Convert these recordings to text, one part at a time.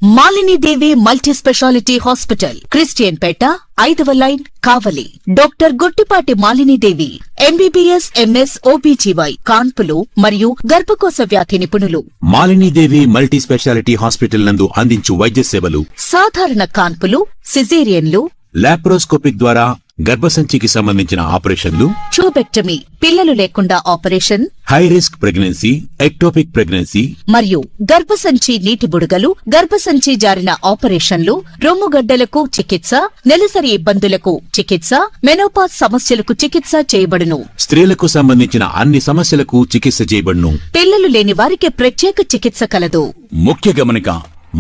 Malini Devi multi speciality hospital, Christian Peta, 5వ line, Kavali. Doctor Guttipati Malinidevi, MBBS, MS, OBGY, కాన్పులు మరియు గర్భకోశ వ్యాధి నిపుణులు. మాలినీదేవి మల్టీ స్పెషాలిటీ హాస్పిటల్ నందు అందించు వైద్య సేవలు: సాధారణ కాన్పులు, సిజేరియన్లు, లాప్రోస్కోపిక్ ద్వారా గర్భసంచికి సంబంధించిన ఆపరేషన్లు, ట్యూబెక్టమీ, పిల్లలు లేకుండా operation, high risk pregnancy, ectopic pregnancy మరియు గర్భసంచి నీటి బుడగలు, గర్భసంచి జారిన ఆపరేషన్లు, రొమ్ముగడ్డలకు చికిత్స, నెలసరి ఇబ్బందులకు చికిత్స, మెనోపాజ్ సమస్యలకు చికిత్స చేయబడును. స్త్రీలకు సంబంధించిన అన్ని సమస్యలకు చికిత్స చేయబడును. పిల్లలు లేని వారికి ప్రత్యేక చికిత్స కలదు. ముఖ్య గమనిక: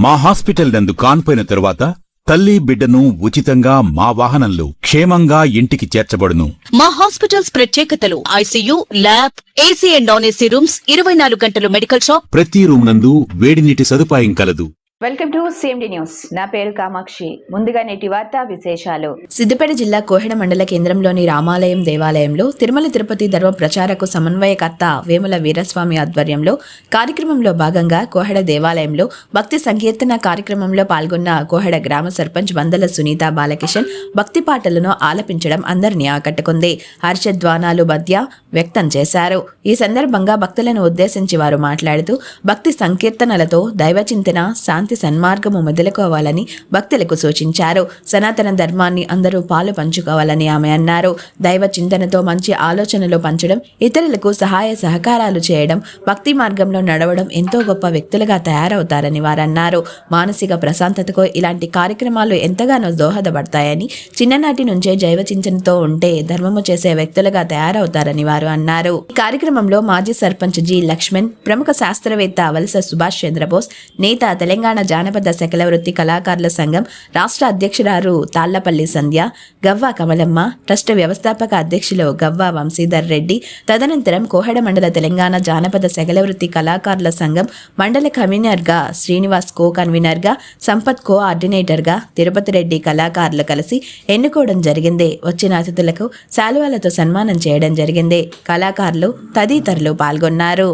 మా హాస్పిటల్ నందు కాన్పోయిన తరువాత తల్లి బిడ్డను ఉచితంగా మా వాహనంలో క్షేమంగా ఇంటికి చేర్చబడును. మా హాస్పిటల్స్ ప్రత్యేకతలు: ICU, lab, AC and non AC rooms, 24 గంటలు మెడికల్ షాప్, ప్రతి రూమ్ నందు వేడి నీటి సదుపాయం కలదు. Welcome to CMD news. నా పేరు కామాక్షి. ముందుగా నేటి వార్తా విశేషాలు. సిద్దిపేట జిల్లా కోహెడ మండల కేంద్రంలోని రామాలయం దేవాలయంలో తిరుమల తిరుపతి ధర్మ ప్రచారకు సమన్వయకర్త వేముల వీరస్వామి ఆధ్వర్యంలో కార్యక్రమంలో భాగంగా కోహెడ దేవాలయంలో భక్తి సంకీర్తన కార్యక్రమంలో పాల్గొన్న కోహెడ గ్రామ సర్పంచ్ వందల సునీత బాలకిషన్ భక్తి పాటలను ఆలపించడం అందరినీ ఆకట్టుకుంది. హర్షధ్వానాలు మధ్య వ్యక్తం చేశారు. ఈ సందర్భంగా భక్తులను ఉద్దేశించి వారు మాట్లాడుతూ భక్తి సంకీర్తనలతో దైవచింతన, శాంతి సన్మార్గము మొదలుకోవాలని భక్తులకు సూచించారు. సనాతన ధర్మాన్ని అందరూ పాలు పంచుకోవాలని ఆమె అన్నారు. దైవ చింతనతో మంచి ఆలోచనలు పంచడం, ఇతరులకు సహాయ సహకారాలు చేయడం, భక్తి మార్గంలో నడవడం ఎంతో గొప్ప వ్యక్తులుగా తయారవుతారని వారన్నారు. మానసిక ప్రశాంతతకు ఇలాంటి కార్యక్రమాలు ఎంతగానో దోహదపడతాయని, చిన్ననాటి నుంచే జైవ చింతనతో ఉంటే ధర్మము చేసే వ్యక్తులుగా తయారవుతారని వారు అన్నారు. ఈ కార్యక్రమంలో మాజీ సర్పంచ్ జి లక్ష్మణ్, ప్రముఖ శాస్త్రవేత్త వలస సుభాష్ చంద్రబోస్, నేత తెలంగాణ జానపద సకల వృత్తి కళాకారుల సంఘం రాష్ట్ర అధ్యక్షురాలు తాళ్లపల్లి సంధ్య, గవ్వ కమలమ్మ, ట్రస్ట్ వ్యవస్థాపక అధ్యక్షులు గవ్వ వంశీధర్ రెడ్డి, తదనంతరం కోహెడ మండల తెలంగాణ జానపద సకల వృత్తి కళాకారుల సంఘం మండల కన్వీనర్ గా శ్రీనివాస్, కో కన్వీనర్ గా సంపత్, కో ఆర్డినేటర్ గా తిరుపతి రెడ్డి కళాకారులు కలిసి ఎన్నుకోవడం జరిగింది. వచ్చిన అతిథులకు శాలువాలతో సన్మానం చేయడం జరిగింది. కళాకారులు తదితరులు పాల్గొన్నారు.